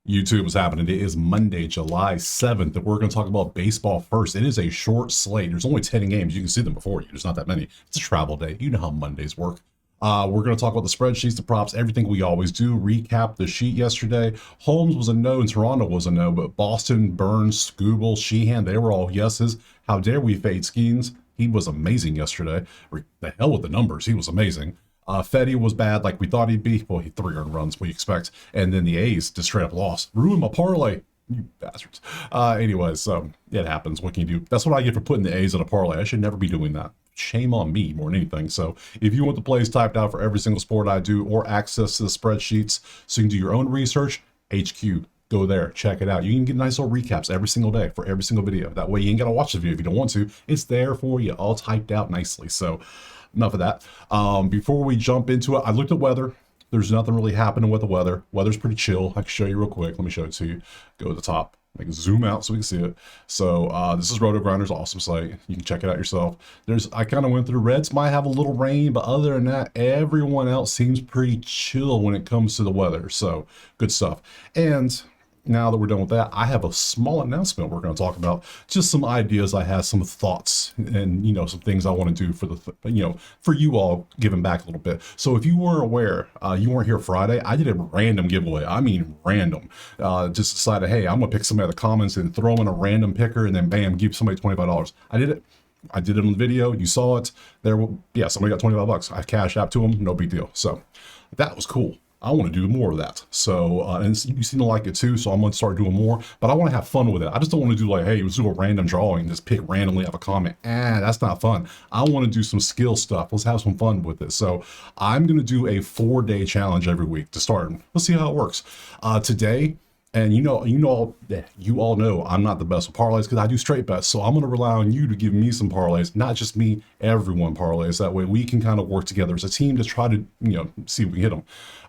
YouTube, what's happening? It is Monday, July 7th, and we're going to talk about baseball first. It is a short slate. There's only 10 games. You can see them before you. There's not that many. It's a travel day. You know how Mondays work. We're going to talk about the spreadsheets, the props, everything we always do. Recap the sheet yesterday. Holmes was a no and Toronto was a no, but Boston, Burns, Scooble, Sheehan, they were all yeses. How dare we fade Skeens? He was amazing yesterday. The hell with the numbers. He was amazing. Fetty was bad like we thought he'd be. Well, he 3 earned runs, we expect. And then the A's just straight up lost. Ruined my parlay. You bastards. Anyways, so it happens. What can you do? That's what I get for putting the A's in a parlay. I should never be doing that. Shame on me more than anything. So if you want the plays typed out for every single sport I do or access to the spreadsheets so you can do your own research, HQ. Go there, check it out. You can get nice little recaps every single day for every single video. That way you ain't got to watch the video if you don't want to. It's there for you, all typed out nicely. So enough of that. Before we jump into it, I looked at weather. There's nothing really happening with the weather. Weather's pretty chill. I can show you real quick. Let me show it to you. Go to the top. I can zoom out so we can see it. So this is Roto Grinders, awesome site. You can check it out yourself. I kind of went through. Reds might have a little rain, but other than that, everyone else seems pretty chill when it comes to the weather. So good stuff. And now that we're done with that, I have a small announcement we're going to talk about. Just some ideas I have, some thoughts, and some things I want to do for for you all, giving back a little bit. So if you weren't aware, you weren't here Friday, I did a random giveaway. I mean random. Just decided, hey, I'm gonna pick somebody out of the comments and throw in a random picker, and then bam, give somebody $25. I did it. I did it on the video. You saw it. Somebody got $25. I cashed out to them. No big deal. So that was cool. I want to do more of that. So, and you seem to like it too, so I'm going to start doing more, but I want to have fun with it. I just don't want to do like, hey, let's do a random drawing, just pick randomly out of a comment. That's not fun. I want to do some skill stuff. Let's have some fun with it. So I'm going to do a 4-day challenge every week to start. Let's see how it works. Today, and you all know I'm not the best with parlays because I do straight bets. So I'm going to rely on you to give me some parlays, not just me, everyone parlays. That way we can kind of work together as a team to try to, see if we can hit them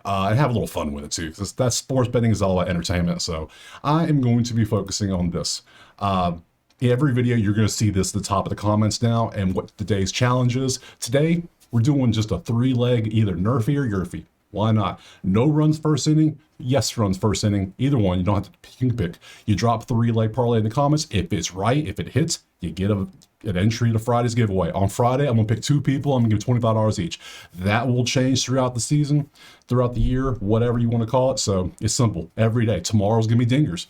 and have a little fun with it too. Because that sports betting is all about entertainment. So I am going to be focusing on this. Every video you're going to see this at the top of the comments now and what today's challenge is. Today we're doing just a 3-leg, either Nerfy or Yerfy. Why not? No runs first inning, yes runs first inning. Either one, you don't have to pick. You can pick. You drop 3-leg parlay in the comments. If it's right, if it hits, you get an entry to Friday's giveaway. On Friday, I'm gonna pick 2 people. I'm gonna give $25 each. That will change throughout the season, throughout the year, whatever you want to call it. So it's simple. Every day. Tomorrow's gonna be dingers.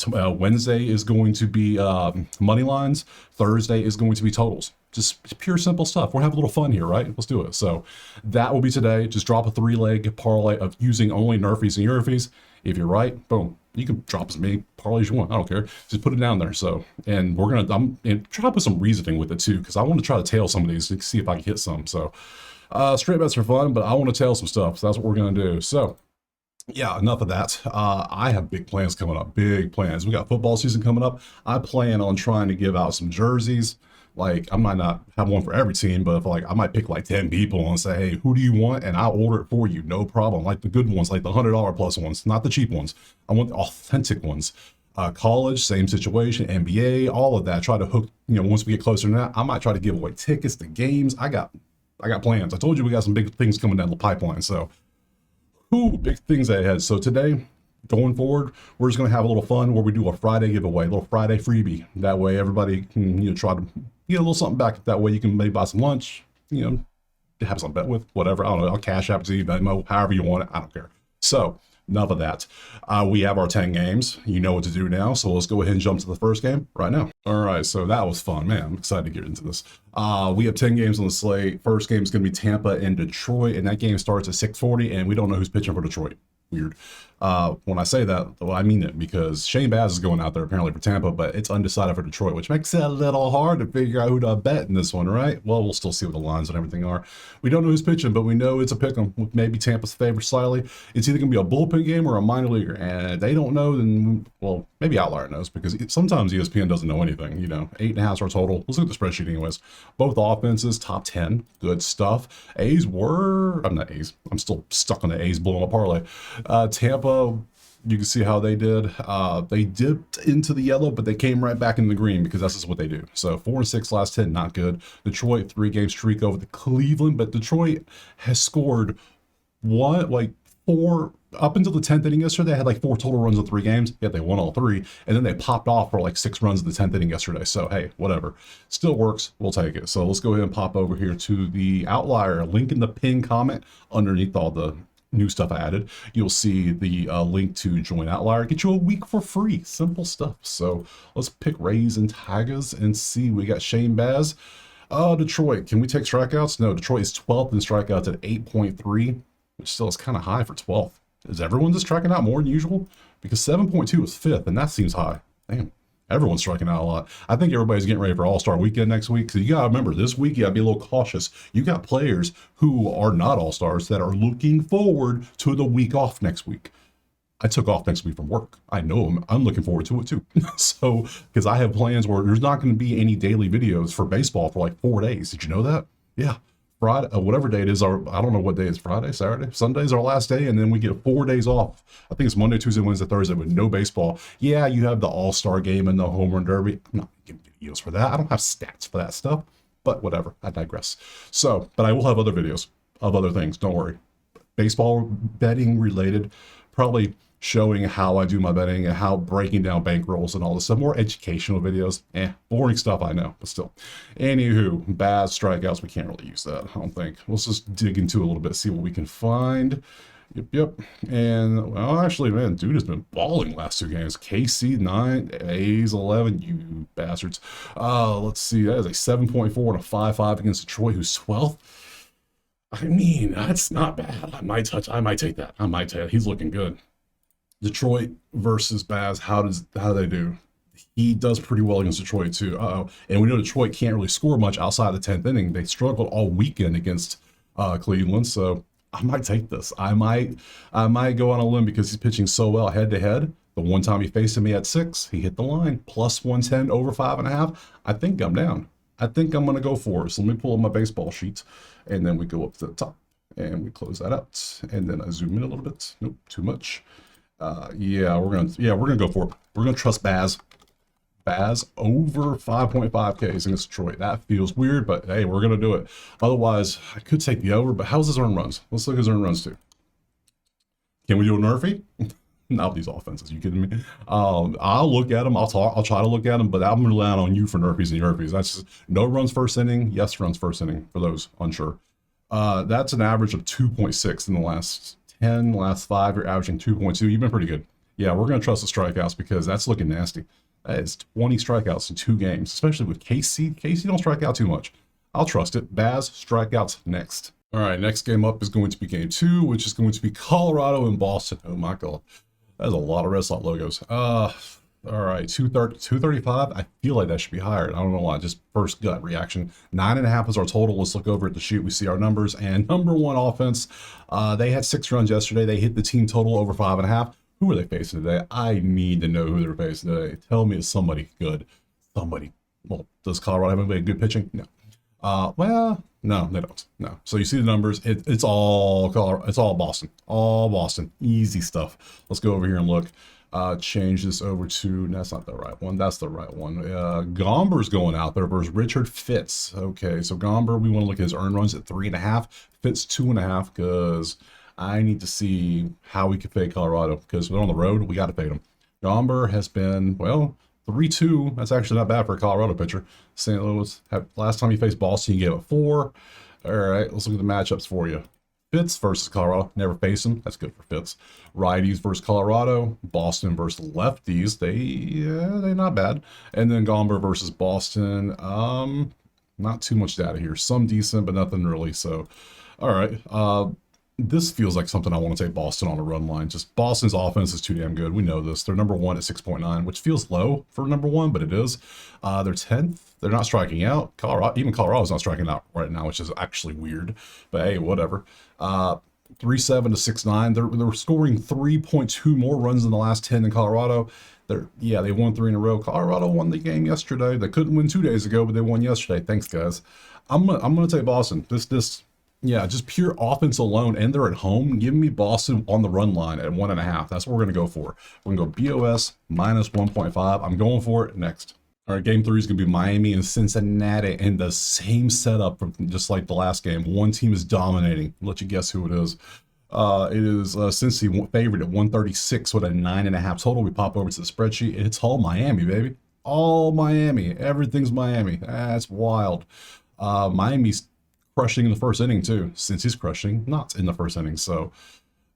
Wednesday is going to be money lines. Thursday is going to be totals. Just pure simple stuff. We're having a little fun here, right? Let's do it. So that will be today. Just drop a 3-leg parlay of using only Nerfies and Yerfies. If you're right, boom. You can drop as many parlays you want. I don't care. Just put it down there. So, and I'm try to put some reasoning with it too, because I want to try to tail some of these to see if I can hit some. So straight bets are fun, but I want to tail some stuff. So that's what we're going to do. So yeah, enough of that. I have big plans coming up. Big plans. We got football season coming up. I plan on trying to give out some jerseys. Like, I might not have one for every team, but if I might pick like 10 people and say, hey, who do you want? And I'll order it for you. No problem. Like the good ones, like the $100 plus ones, not the cheap ones. I want the authentic ones. College, same situation, NBA, all of that. Try to hook, once we get closer to that, I might try to give away tickets to games. I got plans. I told you we got some big things coming down the pipeline. So, big things ahead. So today, going forward, we're just going to have a little fun where we do a Friday giveaway, a little Friday freebie. That way everybody can try to get a little something back. That way you can maybe buy some lunch, have some bet with, whatever. I don't know. I'll cash app to you, Venmo, however you want it. I don't care. So enough of that. We have our 10 games. You know what to do now. So let's go ahead and jump to the first game right now. All right. So that was fun, man. I'm excited to get into this. We have 10 games on the slate. First game is going to be Tampa and Detroit. And that game starts at 6:40. And we don't know who's pitching for Detroit. Weird. When I say that, well, I mean it, because Shane Baz is going out there apparently for Tampa, but it's undecided for Detroit, which makes it a little hard to figure out who to bet in this one, right? Well, we'll still see what the lines and everything are. We don't know who's pitching, but we know it's a pick 'em with maybe Tampa's favor slightly. It's either going to be a bullpen game or a minor leaguer, and if they don't know, then, well, maybe Outlier knows, because sometimes ESPN doesn't know anything. 8.5 our total. Let's look at the spreadsheet anyways. Both offenses, top 10, good stuff. I'm not A's. I'm still stuck on the A's blowing a parlay. Tampa, you can see how they did. They dipped into the yellow, but they came right back in the green because that's just what they do. So 4-6 last 10, not good. Detroit, 3-game streak over the Cleveland, but Detroit has scored 4 up until the 10th inning yesterday, they had like 4 total runs in 3 games. Yeah, they won all 3, and then they popped off for like 6 runs in the 10th inning yesterday. So hey, whatever, still works. We'll take it. So let's go ahead and pop over here to the outlier. Link in the pin comment underneath all the new stuff I added. You'll see the link to join outlier. Get you a week for free. Simple stuff. So let's pick Rays and Tigers and see. We got Shane Baz. Detroit. Can we take strikeouts? No. Detroit is 12th in strikeouts at 8.3, which still is kind of high for 12th. Is everyone just striking out more than usual? Because 7.2 is 5th, and that seems high. Damn. Everyone's striking out a lot. I think everybody's getting ready for All-Star Weekend next week. So you got to remember, this week you got to be a little cautious. You got players who are not All-Stars that are looking forward to the week off next week. I took off next week from work. I know I'm looking forward to it too. So, because I have plans where there's not going to be any daily videos for baseball for like 4 days. Did you know that? Yeah. Friday, whatever day it is, I don't know what day it's Friday, Saturday, Sunday's our last day, and then we get 4 days off. I think it's Monday, Tuesday, Wednesday, Thursday with no baseball. Yeah, you have the All-Star game and the Home Run Derby. I'm not giving videos for that. I don't have stats for that stuff, but whatever. I digress. So, but I will have other videos of other things. Don't worry. Baseball betting related, probably showing how I do my betting and how breaking down bankrolls and all this stuff. More educational videos. Boring stuff, I know, but still. Anywho, Baz strikeouts, we can't really use that, I don't think. Let's just dig into it a little bit, see what we can find. Yep. And, well, actually, man, dude has been balling last 2 games. KC 9, A's 11, you bastards. Let's see, that is a 7.4 and a 5.5 against Detroit, who's 12th. I mean, that's not bad. I might take that. I might take it. He's looking good. Detroit versus Baz, how do they do? He does pretty well against Detroit too. And we know Detroit can't really score much outside the 10th inning. They struggled all weekend against Cleveland, so I might take this. I might go on a limb because he's pitching so well head to head. The one time he faced me at 6, he hit the line plus 110 over 5.5. I think I'm down. I think I'm gonna go for it. So let me pull up my baseball sheet, and then we go up to the top and we close that out, and then I zoom in a little bit. Nope, too much. Yeah, we're gonna go for it. We're gonna trust Baz. Baz over 5.5 Ks against Detroit. That feels weird, but hey, we're gonna do it. Otherwise, I could take the over, but how's his earned runs? Let's look at his earned runs too. Can we do a Nerfy? Not these offenses. You kidding me? I'll look at them. I'll try to look at them, but I'm relying on you for Nerfies and Yerfies. That's just no runs first inning. Yes, runs first inning for those unsure. That's an average of 2.6 in the last 10, last 5, you're averaging 2.2. You've been pretty good. Yeah, we're going to trust the strikeouts because that's looking nasty. That is 20 strikeouts in 2 games, especially with KC. KC don't strike out too much. I'll trust it. Baz, strikeouts next. All right, next game up is going to be game 2, which is going to be Colorado and Boston. Oh my God. That's a lot of Red Sox logos. All right, 235. I feel like that should be higher. I don't know why. Just first gut reaction. 9.5 is our total. Let's look over at the sheet. We see our numbers. And number 1 offense. They had 6 runs yesterday. They hit the team total over 5.5. Who are they facing today? I need to know who they're facing today. Tell me it's somebody good. Somebody. Well, does Colorado have anybody good pitching? No. Well, no, they don't. No. So you see the numbers. It's all Colorado. It's all Boston. All Boston. Easy stuff. Let's go over here and look. Change this over to, that's not the right one. That's the right one. Gomber's going out there versus Richard Fitz. Okay, so Gomber, we want to look at his earned runs at 3.5. Fitz 2.5, because I need to see how we can fade Colorado, because we're on the road. We got to fade them. Gomber has been, well, 3-2. That's actually not bad for a Colorado pitcher. St. Louis, last time he faced Boston, he gave it 4. All right, let's look at the matchups for you. Fitz versus Colorado, never face them. That's good for Fitz. Righties versus Colorado, Boston versus lefties. They're not bad. And then Gomber versus Boston. Not too much data here. Some decent, but nothing really. So, all right. This feels like something I want to take Boston on a run line. Just Boston's offense is too damn good. We know this. They're number 1 at 6.9, which feels low for number 1, but it is. They're 10th. They're not striking out. Even Colorado's not striking out right now, which is actually weird. But hey, whatever. 3.7 to 6.9. They're scoring 3.2 more runs in the last 10 than Colorado. They won 3 in a row. Colorado won the game yesterday. They couldn't win 2 days ago, but they won yesterday. Thanks, guys. I'm gonna take Boston. Yeah, just pure offense alone, and they're at home. Give me Boston on the run line at 1.5. That's what we're going to go for. We're going to go BOS minus 1.5. I'm going for it next. All right, game 3 is going to be Miami and Cincinnati, and the same setup from just like the last game. One team is dominating. I'll let you guess who it is. It is Cincy favored at 136 with a 9.5 total. We pop over to the spreadsheet. It's all Miami, baby. All Miami. Everything's Miami. That's wild. Miami's crushing in the first inning too. Cincy's crushing not in the first inning. So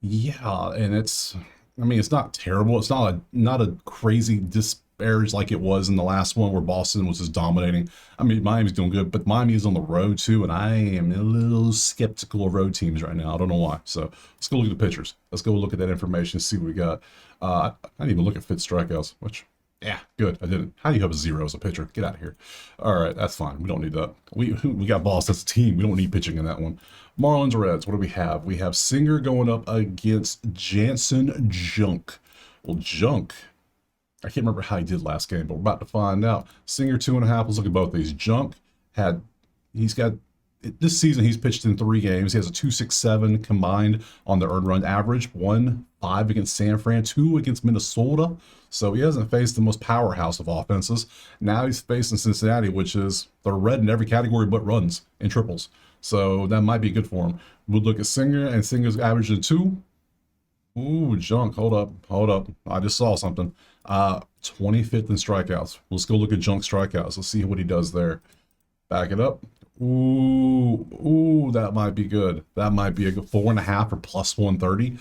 yeah, and I mean, it's not terrible. It's not a crazy disparage like it was in the last one where Boston was just dominating. I mean, Miami's doing good, but Miami is on the road too, and I am a little skeptical of road teams right now. I don't know why. So let's go look at the pitchers. Let's go look at that information, see what we got. I didn't even look at Fitz strikeouts, which yeah, good. I didn't. How do you have a zero as a pitcher? Get out of here. All right, that's fine. We don't need that. We got Boston as a team. We don't need pitching in that one. Marlins Reds. What do we have? We have Singer going up against Jansen Junk. Well, Junk. I can't remember how he did last game, but we're about to find out. Singer 2.5. Let's look at both these. Junk he's got this season. He's pitched in 3 games. He has a 2.67 combined on the earned run average. 1.5 against San Fran, 2 against Minnesota. So he hasn't faced the most powerhouse of offenses. Now he's facing Cincinnati, which is they're red in every category but runs and triples. So that might be good for him. We'll look at Singer, and Singer's averaging 2. Ooh, Junk, hold up. I just saw something. 25th in strikeouts. Let's go look at Junk strikeouts. Let's see what he does there. Back it up. Ooh, that might be good. That might be a good 4.5 or plus 130.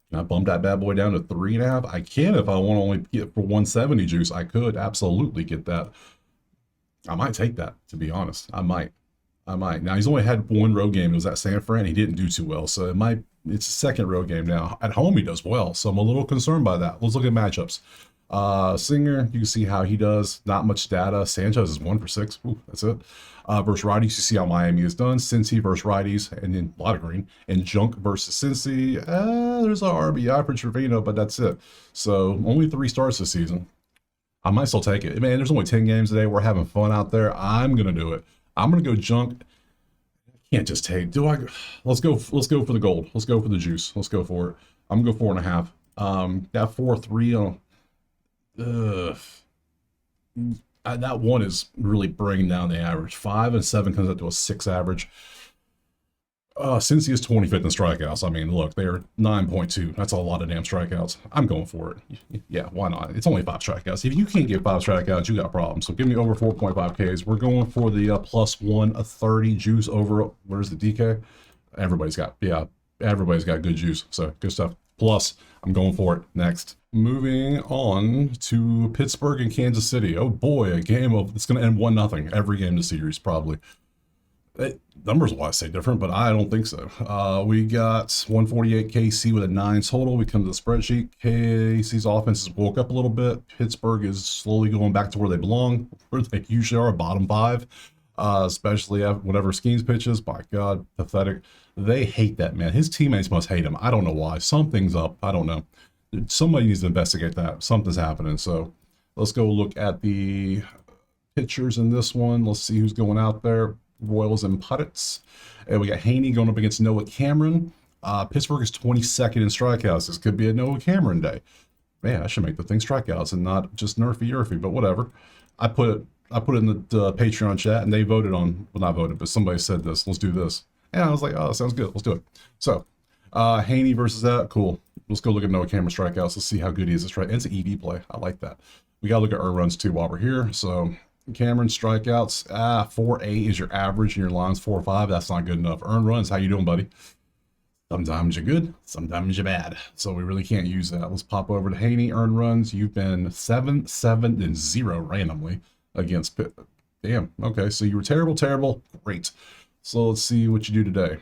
Can I bump that bad boy down to 3.5? I can if I want to only get for 170 juice. I could absolutely get that. I might take that, to be honest. I might. Now he's only had 1 road game. It was at San Fran. He didn't do too well, so it's a second road game now. At home he does well, so I'm a little concerned by that. Let's look at matchups. Singer, you can see how he does. Not much data. Sanchez is 1 for 6. Ooh, that's it. Versus righties, you see how Miami is done. Cincy versus righties, and then a lot of green. And Junk versus Cincy. There's a RBI for Trevino, but that's it. So only 3 starts this season. I might still take it. Man, there's only 10 games today. We're having fun out there. I'm gonna do it. I'm gonna go Junk. Can't just take. Let's go for the gold. Let's go for the juice. Let's go for it. I'm gonna go 4.5. That 4.3 on. That one is really bringing down the average. 5 and 7 comes up to a 6 average. Since he is 25th in strikeouts, I mean, look, they're 9.2. That's a lot of damn strikeouts. I'm going for it. Yeah, why not? It's only 5 strikeouts. If you can't get 5 strikeouts, you got problems. So give me over 4.5 Ks. We're going for the plus 130 juice over. Where's the DK? Everybody's got good juice. So good stuff. Plus, I'm going for it. Next. Moving on to Pittsburgh and Kansas City. Oh boy, a game of it's going to end 1-0 every game in the series probably. Numbers wise say different, but I don't think so. We got 148 KC with a 9 total. We come to the spreadsheet. KC's offense has woke up a little bit. Pittsburgh is slowly going back to where they belong, where they usually are, bottom 5. Especially whenever Schemes pitches. My God, pathetic. They hate that man. His teammates must hate him. I don't know why. Something's up. I don't know. Somebody needs to investigate that. Something's happening. So let's go look at the pitchers in this one. Let's see who's going out there. Royals and Puttets. And we got Haney going up against Noah Cameron. Pittsburgh is 22nd in strikeouts. This could be a Noah Cameron day. Man, I should make the thing strikeouts and not just nerfy, but whatever. I put it in the Patreon chat, and they voted on, well, not voted, but somebody said this. Let's do this. And I was like, oh, that sounds good. Let's do it. So, Haney versus that. Cool. Let's go look at Noah Cameron strikeouts. Let's see how good he is at strike. It's an EV play. I like that. We got to look at earned runs too while we're here. So, Cameron strikeouts, 4.8 is your average, and your line's 4.5. That's not good enough. Earned runs, how you doing, buddy? Sometimes you're good, sometimes you're bad. So we really can't use that. Let's pop over to Haney. Earned runs, you've been 7, 7, and 0 randomly against Pitt. Damn, okay, so you were terrible. Great. So let's see what you do today.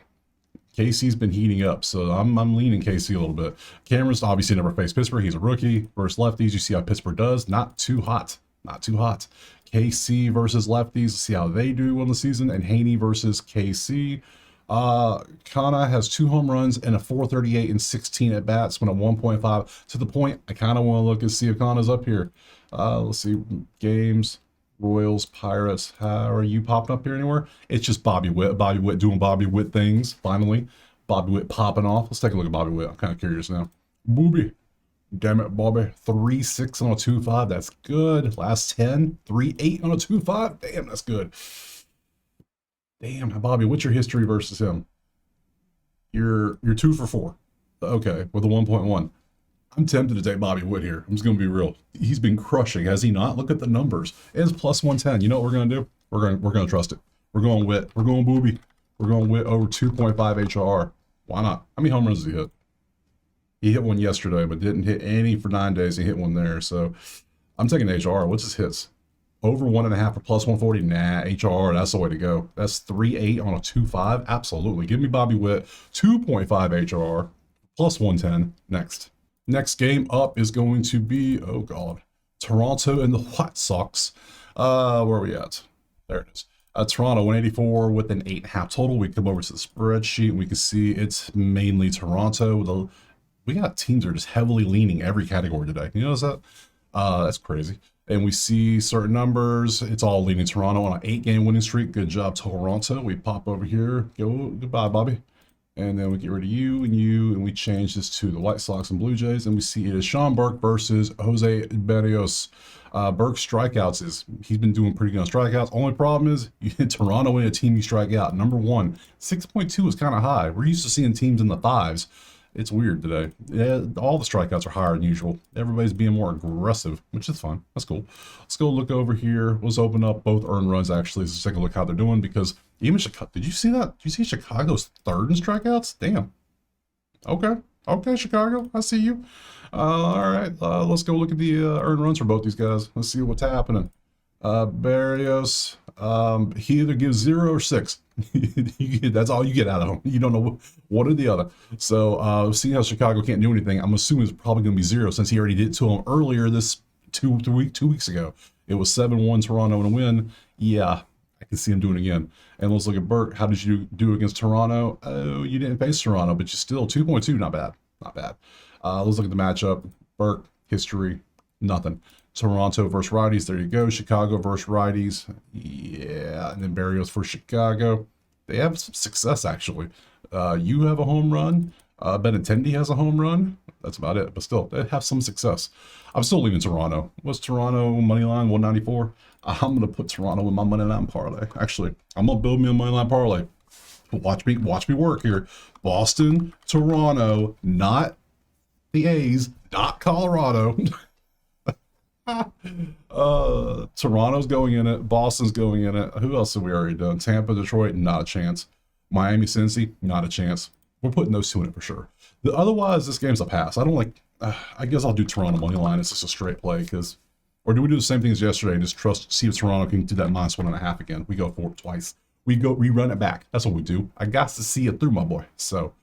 KC's been heating up, so I'm leaning KC a little bit. Cameron's obviously never faced Pittsburgh. He's a rookie. Versus lefties, you see how Pittsburgh does. Not too hot. KC versus lefties. Let's see how they do on the season. And Haney versus KC. Kana has 2 home runs and a 438 and 16 at bats when a 1.5. To the point, I kind of want to look and see if Kana's up here. Let's see. Games. Royals, Pirates. How are you popping up here anywhere? It's just Bobby Witt. Bobby Witt doing Bobby Witt things. Finally, Bobby Witt popping off. Let's take a look at Bobby Witt. I'm kind of curious now. Booby. Damn it, Bobby. 3.6 on a 2.5. That's good. Last 10. 3.8 on a 2.5. Damn, that's good. Damn, Bobby, what's your history versus him? You're 2 for 4. Okay, with a 1.1. I'm tempted to take Bobby Witt here. I'm just gonna be real. He's been crushing, has he not? Look at the numbers. It's plus 110. You know what we're gonna do? We're gonna trust it. We're going Witt. We're going Booby. We're going Witt over 2.5 HRR. Why not? How many home runs did he hit? He hit one yesterday, but didn't hit any for 9 days. He hit one there. So I'm taking HRR. What's his hits? Over 1.5 for plus 140. Nah, HRR, that's the way to go. That's 3.8 on a 2.5. Absolutely. Give me Bobby Witt, 2.5 HRR, plus 110. Next game up is going to be, oh God, Toronto and the White Sox. Where are we at? There it is. Toronto 184 with an 8.5 total. We come over to the spreadsheet and we can see it's mainly Toronto. We got teams that are just heavily leaning every category today. You notice that? That's crazy. And we see certain numbers. It's all leaning Toronto on an 8-game winning streak. Good job, Toronto. We pop over here. Goodbye, Bobby. And then we get rid of you, and we change this to the White Sox and Blue Jays, and we see it is Sean Burke versus Jose Berrios. Burke's strikeouts he's been doing pretty good on strikeouts. Only problem is Toronto in a team you strike out. Number one, 6.2 is kind of high. We're used to seeing teams in the 5s. It's weird today. Yeah, all the strikeouts are higher than usual. Everybody's being more aggressive, which is fun. That's cool. Let's go look over here. Let's open up both earned runs, actually. Let's take a look how they're doing, because even Chicago, did you see that? Did you see Chicago's third in strikeouts? Damn. Okay, Chicago, I see you. All right, let's go look at the earned runs for both these guys. Let's see what's happening. Berrios, he either gives 0 or 6. That's all you get out of him. You don't know one or the other. So seeing how Chicago can't do anything, I'm assuming it's probably going to be 0, since he already did it to him earlier this 2 weeks ago. It was 7-1 Toronto in a win. Yeah, I can see him doing it again. And let's look at Burke. How did you do against Toronto? Oh, you didn't face Toronto, but you still 2.2. Not bad. Let's look at the matchup. Burke, history, nothing. Toronto versus righties. There you go. Chicago versus righties. Yeah, and then Berrios for Chicago. They have some success, actually. You have a home run. Benintendi has a home run. That's about it. But still, they have some success. I'm still leaving Toronto. What's Toronto money line? 194. I'm gonna put Toronto in my money line parlay. Actually, I'm gonna build me a money line parlay. Watch me work here. Boston, Toronto, not the A's, not Colorado. Toronto's going in it. Boston's going in it. Who else have we already done? Tampa, Detroit, not a chance. Miami, Cincy, not a chance. We're putting those two in it for sure. Otherwise, this game's a pass. I don't like. I guess I'll do Toronto money line. It's just a straight play, because. Or do we do the same thing as yesterday and just see if Toronto can do that -1.5 again? We go for it twice. We run it back. That's what we do. I got to see it through, my boy. So,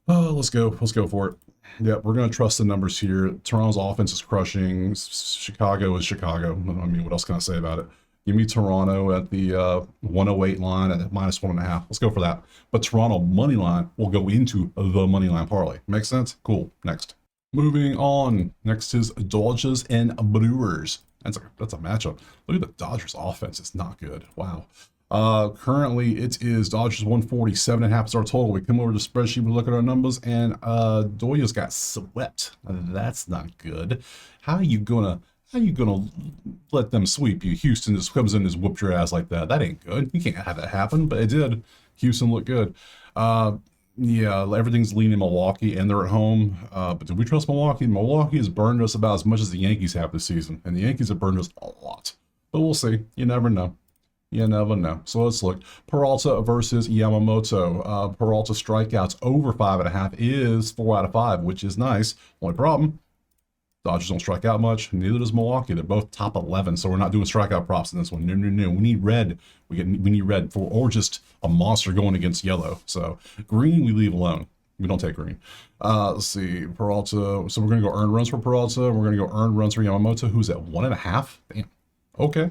let's go for it. Yeah, we're going to trust the numbers here. Toronto's offense is crushing. Chicago is Chicago. I mean, what else can I say about it? Give me Toronto at the 108 line at -1.5. Let's go for that. But Toronto money line will go into the money line parlay. Make sense? Cool. Next. Moving on. Next is Dodgers and Brewers. That's a matchup. Look at the Dodgers offense. It's not good. Wow. Currently it is Dodgers 147.5 is our total. We come over to the spreadsheet, we look at our numbers, and Doyle's got swept. That's not good. How are you gonna let them sweep you? Houston just comes in and just whooped your ass like that. That ain't good. You can't have that happen, but it did. Houston looked good. Yeah, everything's leaning Milwaukee, and they're at home. But do we trust Milwaukee? Milwaukee has burned us about as much as the Yankees have this season, and the Yankees have burned us a lot. But we'll see. You never know. You never know. So let's look. Peralta versus Yamamoto. Peralta strikeouts over 5.5 is 4 out of 5, which is nice. Only problem, Dodgers don't strike out much. Neither does Milwaukee. They're both top 11, so we're not doing strikeout props in this one. No. We need red. We need red or just a monster going against yellow. So green we leave alone. We don't take green. Let's see. Peralta. So we're going to go earned runs for Peralta. We're going to go earned runs for Yamamoto, who's at 1.5. Damn. Okay.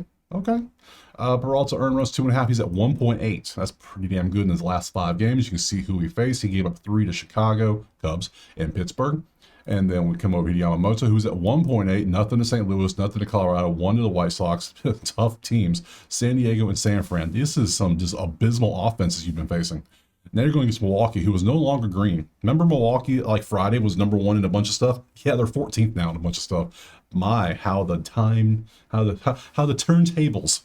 Peralta earned runs 2.5. He's at 1.8. That's pretty damn good in his last 5 games. You can see who he faced. He gave up 3 to Chicago, Cubs, and Pittsburgh. And then we come over to Yamamoto, who's at 1.8. Nothing to St. Louis, nothing to Colorado, 1 to the White Sox. Tough teams. San Diego and San Fran. This is some just abysmal offenses you've been facing. Now you're going against Milwaukee, who is no longer green. Remember Milwaukee, like Friday, was number 1 in a bunch of stuff? Yeah, they're 14th now in a bunch of stuff. My, how the turntables.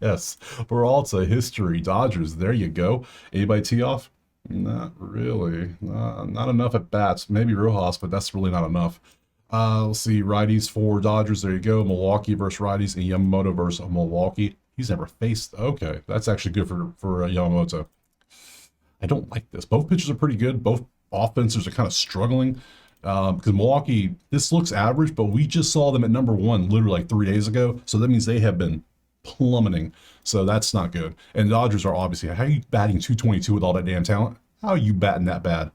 Yes, Peralta, history, Dodgers. There you go. Anybody tee off? Not really. Not enough at bats. Maybe Rojas, but that's really not enough. Let's see. Righties for Dodgers. There you go. Milwaukee versus righties and Yamamoto versus Milwaukee. He's never faced. Okay, that's actually good for Yamamoto. I don't like this. Both pitchers are pretty good. Both offenses are kind of struggling because Milwaukee, this looks average, but we just saw them at number one literally like 3 days ago. So that means they have been plummeting. So that's not good. And the Dodgers are obviously, how are you batting 222 with all that damn talent? How are you batting that bad?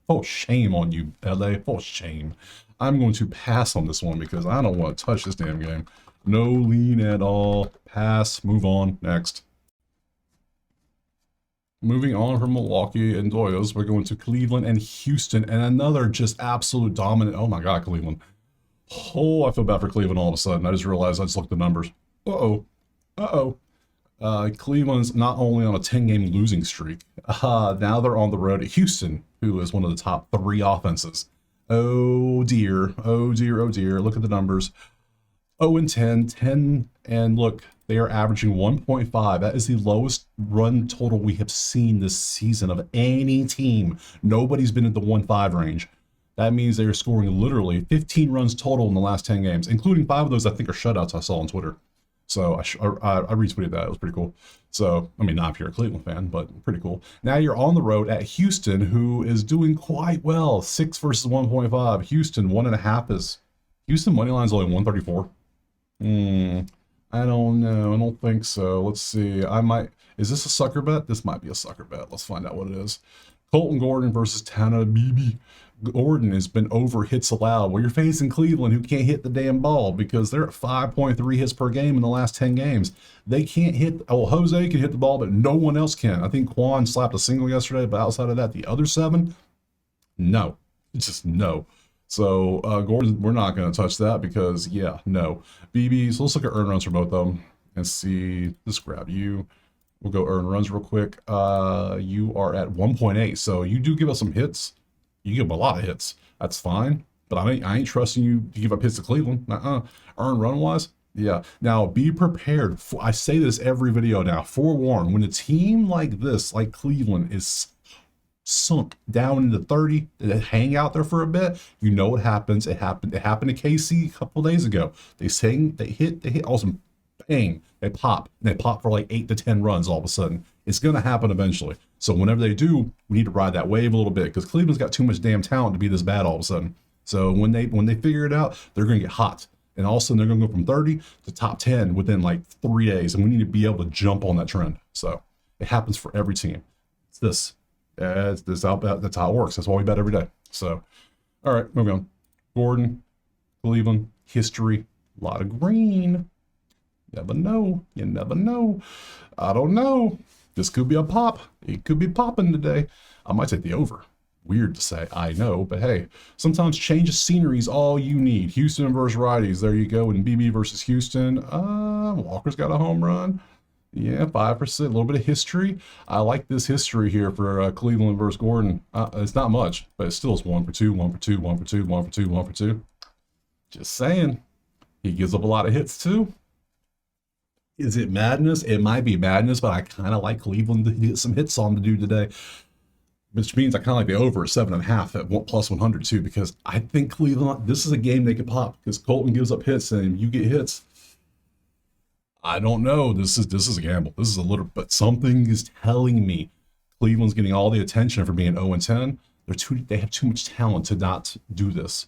Oh, shame on you, LA. Oh, shame. I'm going to pass on this one because I don't want to touch this damn game. No lean at all. Pass. Move on. Next. Moving on from Milwaukee and Doyos, we're going to Cleveland and Houston, and another just absolute dominant. Oh my God, Cleveland. Oh, I feel bad for Cleveland all of a sudden. I just realized I just looked at the numbers. Uh-oh. Uh-oh. Cleveland's not only on a 10-game losing streak, now they're on the road at Houston, who is one of the top 3 offenses. Oh dear. Oh dear. Oh dear. Look at the numbers. 0-10, 10, and look, they are averaging 1.5. That is the lowest run total we have seen this season of any team. Nobody's been in the 1.5 range. That means they are scoring literally 15 runs total in the last 10 games, including 5 of those I think are shutouts I saw on Twitter. So I retweeted that. It was pretty cool. So, I mean, not if you're a Cleveland fan, but pretty cool. Now you're on the road at Houston, who is doing quite well. 6 versus 1.5. Houston, 1.5 is... Houston money line is only 134. I don't know. I don't think so. Let's see. I might... Is this a sucker bet? This might be a sucker bet. Let's find out what it is. Colton Gordon versus Tana Bibi. Gordon has been over hits allowed. Well, you're facing Cleveland, who can't hit the damn ball because they're at 5.3 hits per game in the last 10 games. They can't hit. Oh, Jose can hit the ball, but no one else can. I think Quan slapped a single yesterday, but outside of that, the other 7, no. It's just no. So Gordon, we're not going to touch that because, yeah, no. BB, so let's look at earned runs for both of them and see. Let's grab you. We'll go earned runs real quick. You are at 1.8, so you do give us some hits. You give them a lot of hits. That's fine, but I ain't trusting you to give up hits to Cleveland. Earned run-wise, yeah. Now, be prepared. I say this every video now. Forewarn, when a team like this, like Cleveland, is sunk down into 30, they hang out there for a bit, you know what happens. It happened to KC a couple days ago. They hit awesome, bang, they pop for like 8 to 10 runs all of a sudden. It's going to happen eventually. So whenever they do, we need to ride that wave a little bit because Cleveland's got too much damn talent to be this bad all of a sudden. So when they figure it out, they're going to get hot. And all of a sudden they're going to go from 30 to top 10 within like 3 days. And we need to be able to jump on that trend. So it happens for every team. It's this. That's how it works. That's why we bet every day. So, all right, moving on. Gordon, Cleveland, history, a lot of green. Never know. You never know. I don't know. This could be a pop. It could be popping today. I might take the over. Weird to say, I know, but hey, sometimes change of scenery is all you need. Houston versus righties. There you go. And BB versus Houston. Walker's got a home run. Yeah, 5%, a little bit of history. I like this history here for Cleveland versus Gordon. It's not much, but it still is 1 for 2, 1 for 2, 1 for 2, 1 for 2, 1 for 2. Just saying. He gives up a lot of hits too. Is it madness? It might be madness, but I kind of like Cleveland to get some hits on the dude today. Which means I kind of like the over at 7.5 at plus 100 too, because I think Cleveland, this is a game they could pop because Colton gives up hits and you get hits. I don't know. This is a gamble. This is a little, but something is telling me Cleveland's getting all the attention for being 0-10. They have too much talent to not do this.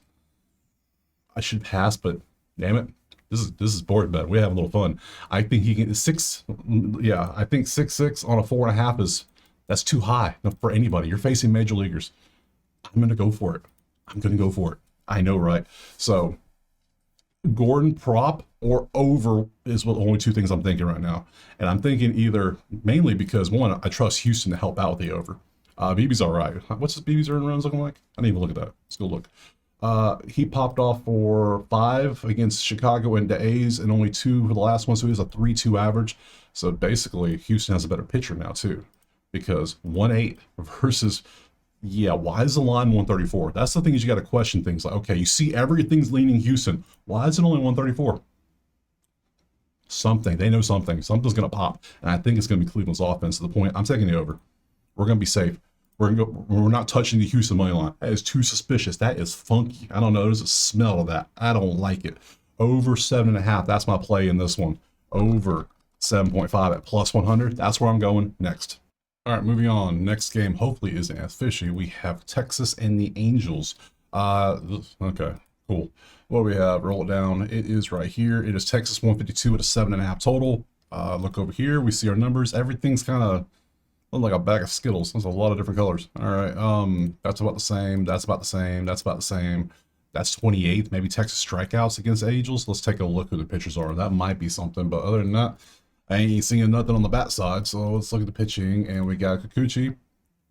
I should pass, but damn it, this is board bet. We have a little fun. I think he can 6. Yeah, I think 6-6 on a 4.5 that's too high for anybody. You're facing major leaguers. I'm gonna go for it. I know, right? So Gordon prop or over is the only 2 things I'm thinking right now. And I'm thinking either mainly because, one, I trust Houston to help out with the over. BB's all right. What's his BB's earned runs looking like? I didn't even look at that. Let's go look. He popped off for 5 against Chicago and the A's and only 2 for the last one. So he has a 3.2 average. So basically Houston has a better pitcher now too, because 1.8 versus... Yeah, why is the line 134? That's the thing, is you got to question things like, okay, you see everything's leaning Houston. Why is it only 134? Something. They know something. Something's going to pop. And I think it's going to be Cleveland's offense to the point. I'm taking the over. We're going to be safe. We're not touching the Houston money line. That is too suspicious. That is funky. I don't know. There's a smell of that. I don't like it. Over 7.5. That's my play in this one. Over 7.5 at plus 100. That's where I'm going next. All right, moving on. Next game hopefully isn't as fishy. We have Texas and the Angels. Okay, cool. What do we have? Roll it down. It is right here. It is Texas 152 at a 7.5 total. Look over here. We see our numbers. Everything's kind of like a bag of Skittles. There's a lot of different colors. All right. That's about the same. That's about the same. That's about the same. That's 28th. Maybe Texas strikeouts against Angels. Let's take a look who the pitchers are. That might be something. But other than that, I ain't seeing nothing on the bat side. So let's look at the pitching. And we got Kikuchi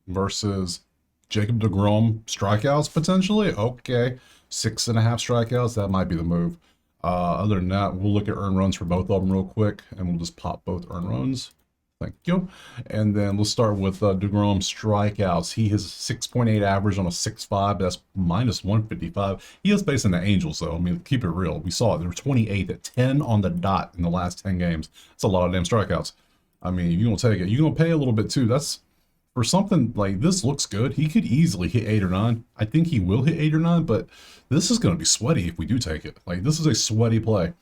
versus Jacob deGrom. Strikeouts potentially. Okay. 6.5 strikeouts. That might be the move. Other than that, we'll look at earned runs for both of them real quick. And we'll just pop both earned runs. Thank you. And then let's start with deGrom strikeouts. He has 6.8 average on a 6.5. That's minus 155. He is facing the Angels, though. I mean, keep it real. We saw it. They were 28 at 10 on the dot in the last 10 games. That's a lot of damn strikeouts. I mean, you're going to take it. You're going to pay a little bit, too. That's for something like this looks good. He could easily hit 8 or 9. I think he will hit 8 or 9, but this is going to be sweaty if we do take it. Like, this is a sweaty play.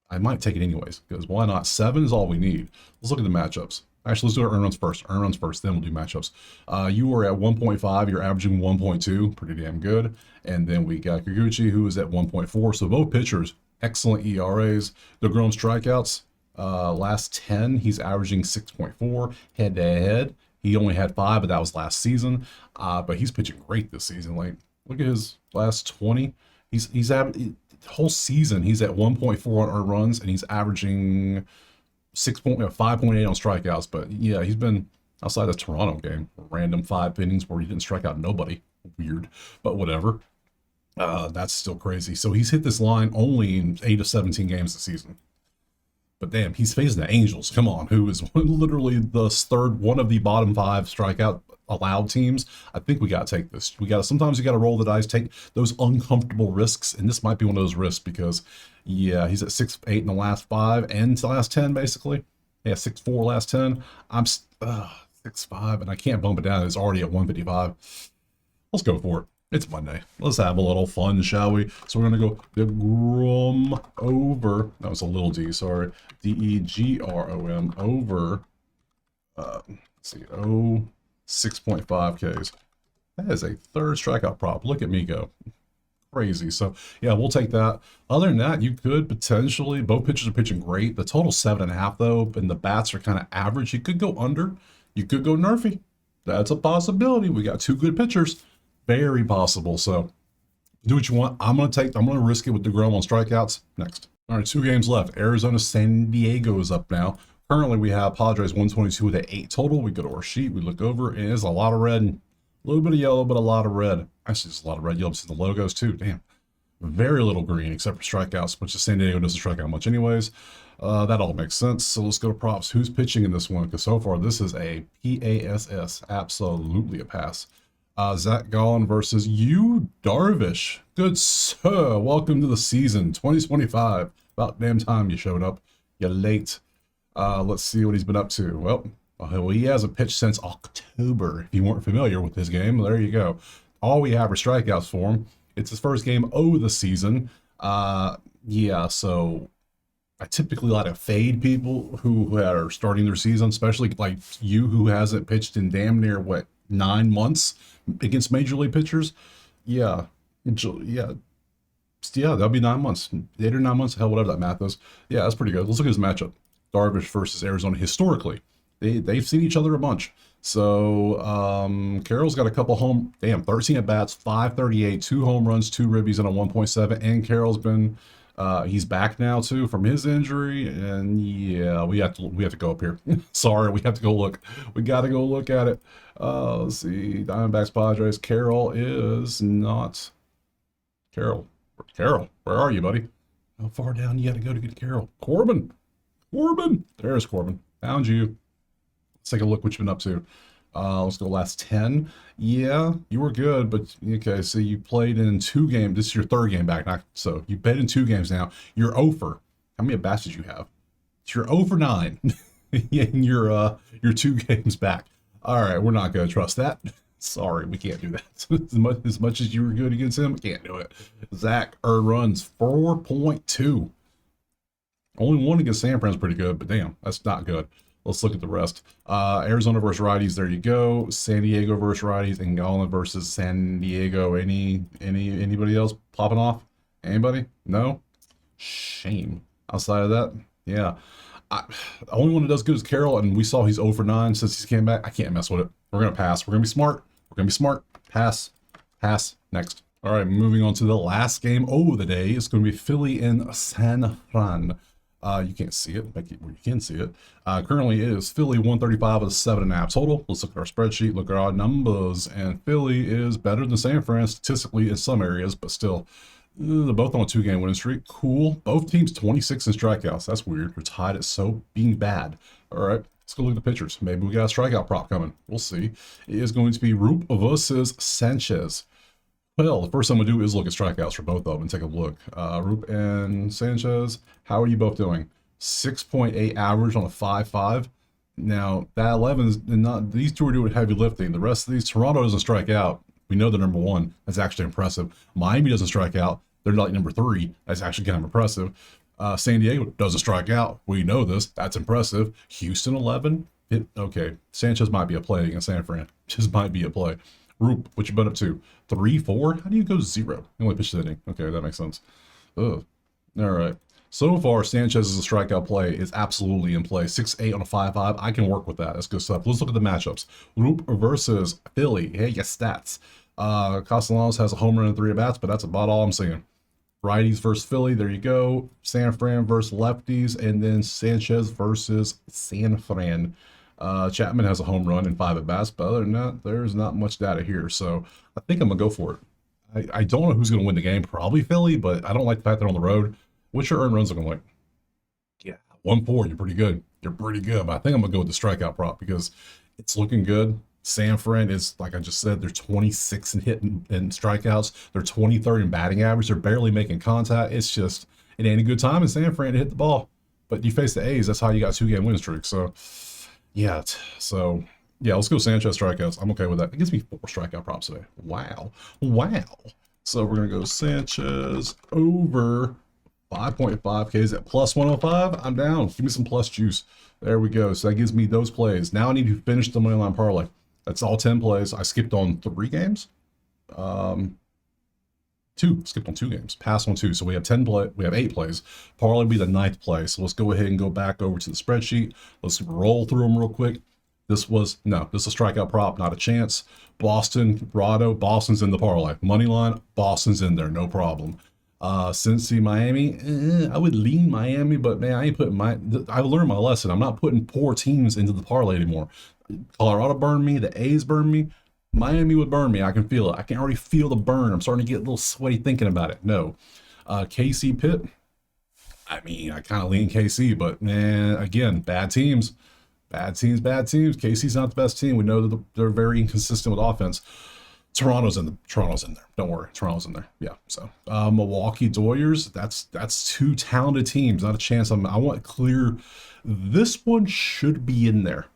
I might take it anyways, because why not? 7 is all we need. Let's look at the matchups. Actually, let's do our earn runs first. Earn runs first, then we'll do matchups. You were at 1.5. You're averaging 1.2. Pretty damn good. And then we got Kikuchi, who is at 1.4. So both pitchers, excellent ERAs. deGrom strikeouts, last 10, he's averaging 6.4 head-to-head. He only had 5, but that was last season. But he's pitching great this season. Like, look at his last 20. He's the whole season, he's at 1.4 on earned runs, and he's averaging 5.8 on strikeouts. But yeah, he's been outside the Toronto game, random 5 innings where he didn't strike out nobody. Weird, but whatever. That's still crazy. So he's hit this line only in 8 of 17 games this season. But damn, he's facing the Angels. Come on, who is literally the third, one of the bottom 5 strikeout allowed teams. I think we got to take this. Sometimes you got to roll the dice, take those uncomfortable risks, and this might be one of those risks because, yeah, he's at 6.8 in the last 5 and the last 10 basically. Yeah, 6.4 last 10. I'm 6.5, and I can't bump it down. It's already at 155. Let's go for it. It's Monday. Let's have a little fun, shall we? So we're going to go deGrom over. That was a little d, sorry. DEGROM over, let's see, 6.5 Ks. That is a third strikeout prop. Look at me go. Crazy. So, yeah, we'll take that. Other than that, you could potentially, both pitchers are pitching great. The total 7.5, though, and the bats are kind of average. You could go under. You could go nerfy. That's a possibility. We got 2 good pitchers. Very possible. So do what you want. I'm going to risk it with deGrom on strikeouts next. All right, 2 games left. Arizona, San Diego is up now. Currently, we have Padres 122 with an 8 total. We go to our sheet. We look over, and there's a lot of red. A little bit of yellow, but a lot of red. Actually, there's a lot of red yellows in the logos, too. Damn. Very little green, except for strikeouts, which San Diego doesn't strike out much anyways. That all makes sense. So let's go to props. Who's pitching in this one? Because so far, this is a PASS. Absolutely a pass. Zach Gallen versus Yu Darvish. Good sir. Welcome to the season 2025. About damn time you showed up. You're late. Let's see what he's been up to. Well, he hasn't pitched since October. If you weren't familiar with his game, there you go. All we have are strikeouts for him. It's his first game of the season. Yeah, so I typically like to fade people who are starting their season, especially like you who hasn't pitched in damn near, 9 months against major league pitchers. Yeah, that'll be 9 months, 8 or 9 months, hell, whatever that math is. Yeah, that's pretty good. Let's look at his matchup. Darvish versus Arizona. Historically, they've seen each other a bunch. So Carroll's got a couple 13 at bats, 538, 2 home runs, 2 ribbies, and a 1.7. And Carroll's been he's back now too from his injury, and yeah, we have to go up here. Sorry, we have to go look. We got to go look at it. Let's see, Diamondbacks, Padres. Carroll is not. Carroll, where are you, buddy? How far down you got to go to get Carroll? Corbin, there's Corbin. Found you. Let's take a look what you've been up to. Let's go last 10. Yeah, you were good, but okay, so you played in 2 games. This is your 3rd game back. So you played in 2 games now. You're over. How many at-bats did you have? You're over 9. And you're 2 games back. All right, we're not going to trust that. Sorry, we can't do that. As much as you were good against him, can't do it. Zach earned runs 4.2. Only one against San Fran's pretty good, but damn, that's not good. Let's look at the rest. Arizona versus righties. There you go. San Diego versus righties, and Gallen versus San Diego. Anybody else popping off? Anybody? No. Shame. Outside of that, yeah. The only one that does good is Carroll, and we saw he's 0 for 9 since he's came back. I can't mess with it. We're gonna pass. We're gonna be smart. We're gonna be smart. Pass. Pass. Next. All right, moving on to the last game of the day. It's going to be Philly and San Fran. You can't see it, but you can see it. Currently, it is Philly 135 with a 7.5 total. Let's look at our spreadsheet, look at our numbers, and Philly is better than San Fran statistically in some areas, but still, they're both on a 2-game winning streak. Cool. Both teams 26 in strikeouts. That's weird. They're tied at so being bad. All right, let's go look at the pitchers. Maybe we got a strikeout prop coming. We'll see. It is going to be Roop versus Sanchez. Well, the first thing I'm going to do is look at strikeouts for both of them and take a look. Roop and Sanchez, how are you both doing? 6.8 average on a 5.5. Now, that 11 is not, these two are doing heavy lifting. The rest of these, Toronto doesn't strike out. We know they're number 1. That's actually impressive. Miami doesn't strike out. They're like number 3. That's actually kind of impressive. San Diego doesn't strike out. We know this. That's impressive. Houston 11. Okay, Sanchez might be a play against San Fran. Just might be a play. Roop, what you been up to? 3, 4? How do you go 0? You only pitched the inning. Okay, that makes sense. Ugh. All right. So far, Sanchez as a strikeout play is absolutely in play. 6.8 on a 5.5. I can work with that. That's good stuff. Let's look at the matchups. Roop versus Philly. Hey, your stats. Castellanos has a home run and 3 at-bats, but that's about all I'm seeing. Righties versus Philly. There you go. San Fran versus lefties, and then Sanchez versus San Fran. Chapman has a home run and 5 at-bats, but other than that, there's not much data here. So I think I'm going to go for it. I don't know who's going to win the game. Probably Philly, but I don't like the fact they're on the road. What's your earned runs looking like? Yeah, 1.4. You're pretty good. You're pretty good, but I think I'm going to go with the strikeout prop because it's looking good. San Fran is, like I just said, they're 26 in hitting and strikeouts. They're 23rd in batting average. They're barely making contact. It's just, it ain't a good time in San Fran to hit the ball. But you face the A's, that's how you got 2-game win streak. So, yeah, let's go Sanchez strikeouts. I'm okay with that. It gives me 4 strikeout props today. Wow. So we're going to go Sanchez over 5.5 Ks at plus 105. I'm down. Give me some plus juice. There we go. So that gives me those plays. Now I need to finish the moneyline parlay. That's all 10 plays. I skipped on 3 games. 2. Skipped on 2 games. Passed on 2. So we have 8 plays. Parlay will be the 9th play. So let's go ahead and go back over to the spreadsheet. Let's roll through them real quick. This is a strikeout prop, not a chance. Boston, Grotto, Boston's in the parlay. Money line, Boston's in there, no problem. Cincy, Miami, I would lean Miami, but man, I learned my lesson. I'm not putting poor teams into the parlay anymore. Colorado burned me, the A's burned me. Miami would burn me. I can feel it. I can already feel the burn. I'm starting to get a little sweaty thinking about it. No. KC Pitt. I mean, I kind of lean KC, but man, again, bad teams. KC's not the best team. We know that they're very inconsistent with offense. Toronto's in there. Don't worry. Toronto's in there. Yeah. So Milwaukee Doyers, that's 2 talented teams. Not a chance. I want clear. This one should be in there.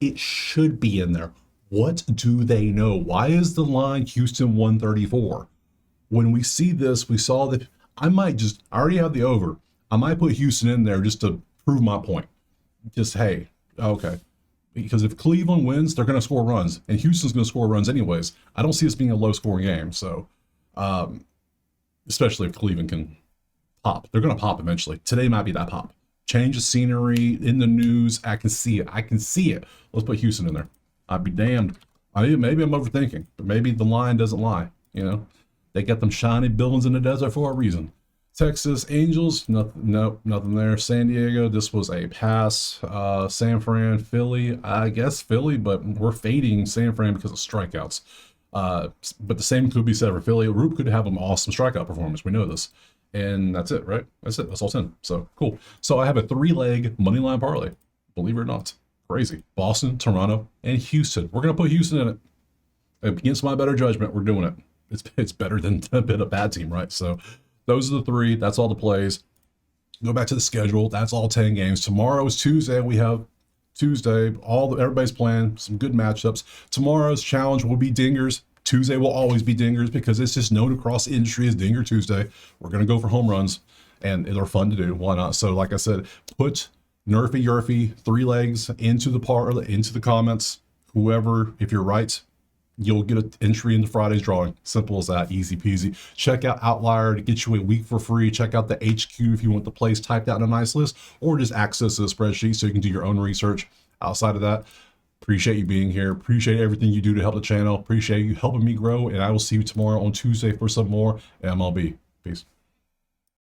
It should be in there. What do they know? Why is the line Houston 134? When we see this, we saw that I already have the over. I might put Houston in there just to prove my point. Just, hey, okay. Because if Cleveland wins, they're going to score runs, and Houston's going to score runs anyways. I don't see this being a low-scoring game, so especially if Cleveland can pop. They're going to pop eventually. Today might be that pop. Change of scenery, in the news. I can see it. Let's put Houston in there. I'd be damned. Maybe I'm overthinking, but maybe the line doesn't lie. You know, they got them shiny buildings in the desert for a reason. Texas Angels, nothing there. San Diego, this was a pass. San Fran, Philly, I guess Philly, but we're fading San Fran because of strikeouts. But the same could be said for Philly. Roop could have an awesome strikeout performance. We know this. And that's it, right? That's it. That's all 10. So cool. So I have a 3-leg money line parlay. Believe it or not. Crazy. Boston, Toronto, and Houston. We're going to put Houston in it. Against my better judgment, we're doing it. It's better than a bad team, right? So those are the 3. That's all the plays. Go back to the schedule. That's all 10 games. Tomorrow is Tuesday. We have Tuesday. Everybody's playing some good matchups. Tomorrow's challenge will be dingers. Tuesday will always be dingers because it's just known across the industry as Dinger Tuesday. We're going to go for home runs, and they're fun to do. Why not? So like I said, put Nerfy Yerfy 3 legs into the comments. Whoever, if you're right, you'll get an entry into Friday's drawing. Simple as that, easy peasy. Check out Outlier to get you a week for free. Check out the HQ if you want the plays typed out in a nice list, or just access to the spreadsheet so you can do your own research. Outside of that, appreciate you being here. Appreciate everything you do to help the channel. Appreciate you helping me grow, and I will see you tomorrow on Tuesday for some more MLB. Peace.